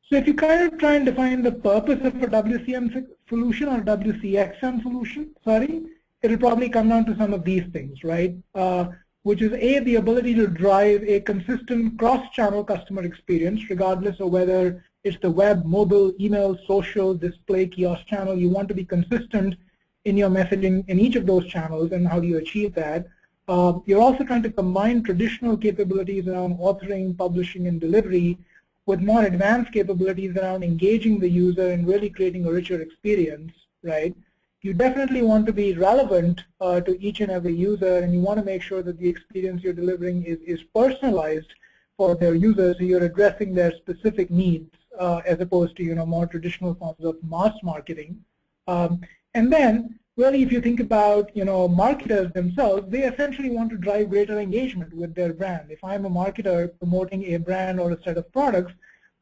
So if you kind of try and define the purpose of a WCM solution or WCXM solution, sorry, it'll probably come down to some of these things, right? Which is A, the ability to drive a consistent cross-channel customer experience, regardless of whether it's the web, mobile, email, social, display, kiosk channel. You want to be consistent in your messaging in each of those channels, and how do you achieve that? You're also trying to combine traditional capabilities around authoring, publishing, and delivery with more advanced capabilities around engaging the user and really creating a richer experience, right? You definitely want to be relevant to each and every user, and you want to make sure that the experience you're delivering is personalized for their users, so you're addressing their specific needs as opposed to more traditional forms of mass marketing. And then, really, if you think about marketers themselves, they essentially want to drive greater engagement with their brand. If I'm a marketer promoting a brand or a set of products,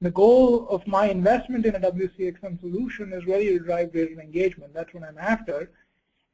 the goal of my investment in a WCXM solution is really to drive greater engagement. That's what I'm after.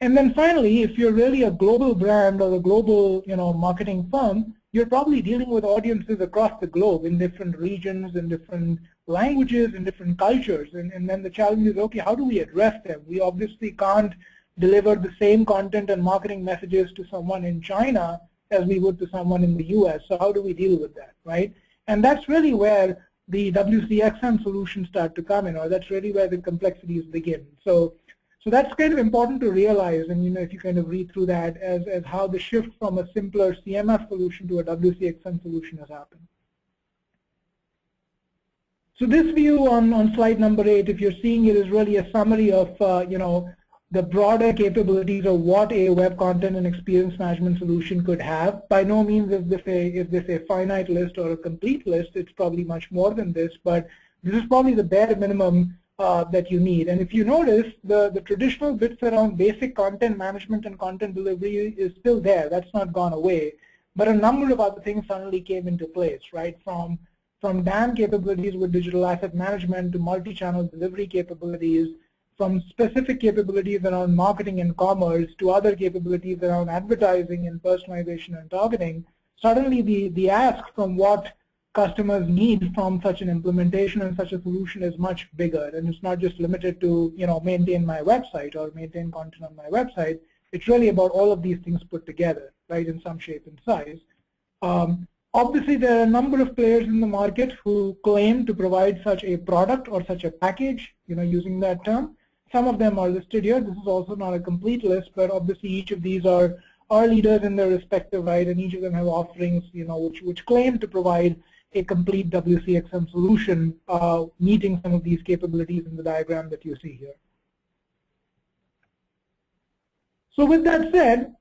And then finally, if you're really a global brand or a global marketing firm, you're probably dealing with audiences across the globe in different regions, in different languages, in different cultures. And then the challenge is, okay, how do we address them? We obviously can't deliver the same content and marketing messages to someone in China as we would to someone in the US. So how do we deal with that, right? And that's really where the WCXM solutions start to come in, or that's really where the complexities begin. So that's kind of important to realize, and if you kind of read through that as how the shift from a simpler CMS solution to a WCXM solution has happened. So this view on slide number 8, if you're seeing it, is really a summary of the broader capabilities of what a web content and experience management solution could have. By no means is this a finite list or a complete list. It's probably much more than this, but this is probably the bare minimum that you need. And if you notice, the traditional bits around basic content management and content delivery is still there. That's not gone away. But a number of other things suddenly came into place, right? From DAM capabilities with digital asset management to multi-channel delivery capabilities, from specific capabilities around marketing and commerce to other capabilities around advertising and personalization and targeting. Suddenly the ask from what customers need from such an implementation and such a solution is much bigger, and it's not just limited to maintain my website or maintain content on my website. It's really about all of these things put together, right, in some shape and size. Obviously, there are a number of players in the market who claim to provide such a product or such a package, using that term. Some of them are listed here. This is also not a complete list, but obviously each of these are leaders in their respective right, and each of them have offerings, which claim to provide a complete WCXM solution, meeting some of these capabilities in the diagram that you see here. So with that said,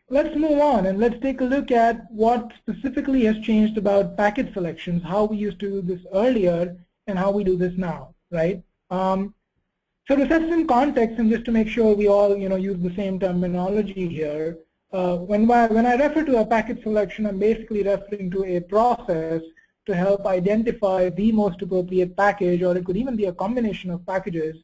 let's move on and let's take a look at what specifically has changed about package selections, how we used to do this earlier and how we do this now, right? So to set some context and just to make sure we all use the same terminology here, when I refer to a package selection, I'm basically referring to a process to help identify the most appropriate package, or it could even be a combination of packages,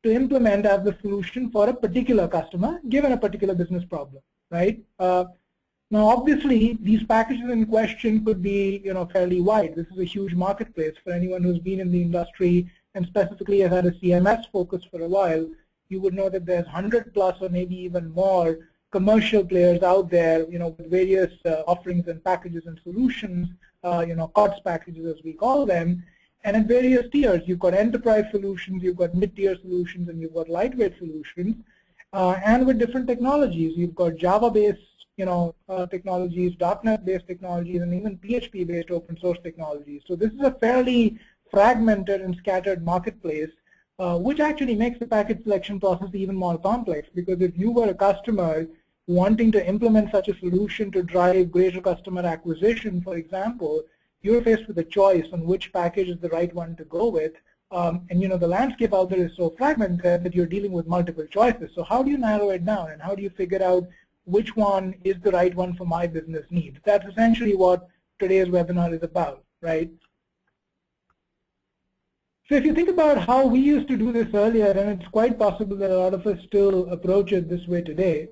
to implement as the solution for a particular customer given a particular business problem, right? Now obviously these packages in question could be fairly wide. This is a huge marketplace. For anyone who's been in the industry and specifically has had a CMS focus for a while, you would know that there's 100 plus or maybe even more commercial players out there, with various offerings and packages and solutions, COTS packages as we call them, and in various tiers. You've got enterprise solutions, you've got mid-tier solutions, and you've got lightweight solutions, and with different technologies. You've got Java-based, technologies, .NET-based technologies, and even PHP-based open source technologies. So this is a fairly fragmented and scattered marketplace, which actually makes the package selection process even more complex, because if you were a customer wanting to implement such a solution to drive greater customer acquisition, for example, you're faced with a choice on which package is the right one to go with. And the landscape out there is so fragmented that you're dealing with multiple choices. So how do you narrow it down, and how do you figure out which one is the right one for my business needs? That's essentially what today's webinar is about, right? So if you think about how we used to do this earlier, and it's quite possible that a lot of us still approach it this way today,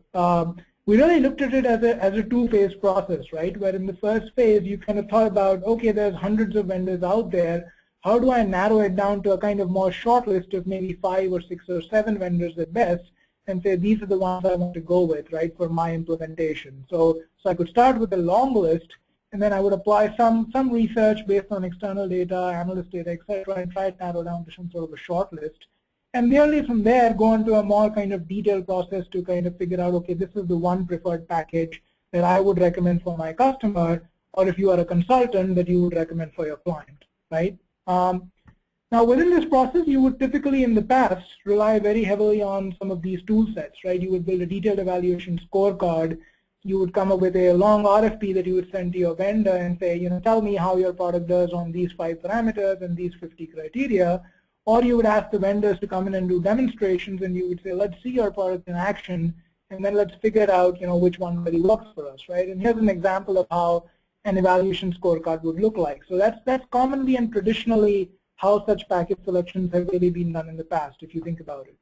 we really looked at it as a two-phase process, right? Where in the first phase, you kind of thought about, okay, there's hundreds of vendors out there. how do I narrow it down to a kind of more short list of maybe 5 or 6 or 7 vendors at best, and say these are the ones I want to go with, right, for my implementation. So I could start with a long list, and then I would apply some research based on external data, analyst data, etc., and try to narrow down to some sort of a short list. And merely from there, go into a more kind of detailed process to kind of figure out, okay, this is the one preferred package that I would recommend for my customer, or if you are a consultant, that you would recommend for your client, right? Now, within this process, you would typically in the past rely very heavily on some of these tool sets, right? You would build a detailed evaluation scorecard. You would come up with a long RFP that you would send to your vendor and say, you know, tell me how your product does on these 5 parameters and these 50 criteria. Or you would ask the vendors to come in and do demonstrations, and you would say, let's see your product in action, and then let's figure out, you know, which one really works for us, right? And here's an example of how an evaluation scorecard would look like. So that's commonly and traditionally how such package selections have really been done in the past, if you think about it.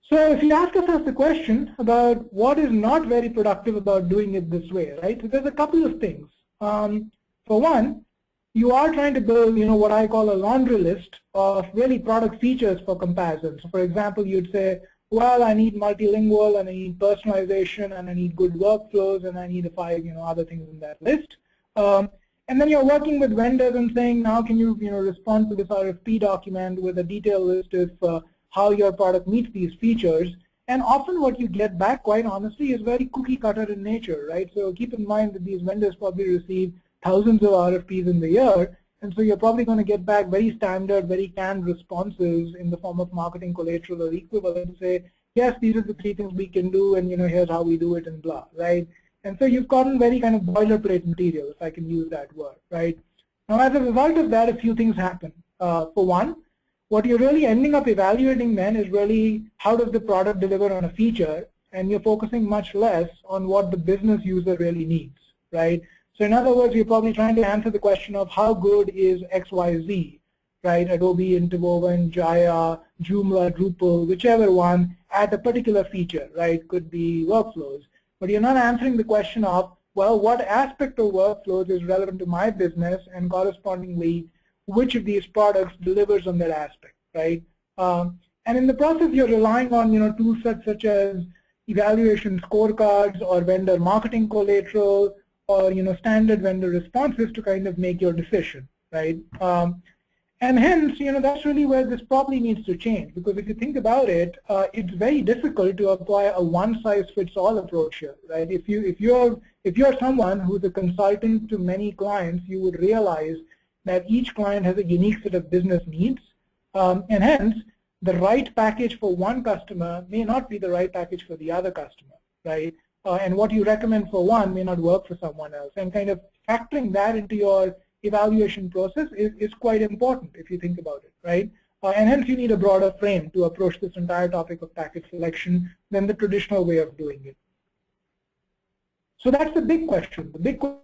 So if you ask us the question about what is not very productive about doing it this way, right? So there's a couple of things. For one, you are trying to build, you know, what I call a laundry list of really product features for comparison. So for example, you'd say, well, I need multilingual, and I need personalization, and I need good workflows, and I need the 5, you know, other things in that list. And then you're working with vendors and saying, now can you, respond to this RFP document with a detailed list of how your product meets these features. And often what you get back, quite honestly, is very cookie cutter in nature, right? So keep in mind that these vendors probably receive thousands of RFPs in the year, and so you're probably going to get back very standard, very canned responses in the form of marketing collateral or equivalent to say, yes, these are the 3 things we can do, and here's how we do it, and blah, right? And so you've gotten very kind of boilerplate material, if I can use that word, right? Now, as a result of that, a few things happen. For one, what you're really ending up evaluating then is really how does the product deliver on a feature, and you're focusing much less on what the business user really needs, right? So in other words, you're probably trying to answer the question of how good is XYZ, right? Adobe, Interwoven, Jaya, Joomla, Drupal, whichever one, at a particular feature, right? Could be workflows. But you're not answering the question of, well, what aspect of workflows is relevant to my business, and correspondingly, which of these products delivers on that aspect, right? And in the process, you're relying on, tool sets such as evaluation scorecards or vendor marketing collateral, or standard vendor responses to kind of make your decision, right? And hence, that's really where this probably needs to change, because if you think about it, it's very difficult to apply a one-size-fits-all approach here, right? If you're someone who's a consultant to many clients, you would realize that each client has a unique set of business needs, and hence the right package for one customer may not be the right package for the other customer, right? And what you recommend for one may not work for someone else. And kind of factoring that into your evaluation process is quite important if you think about it, right? And hence you need a broader frame to approach this entire topic of package selection than the traditional way of doing it. So that's the big question. The big question,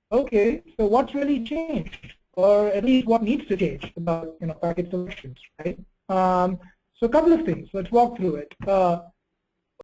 okay, so what's really changed? Or at least what needs to change about package selections, right? So a couple of things. Let's walk through it.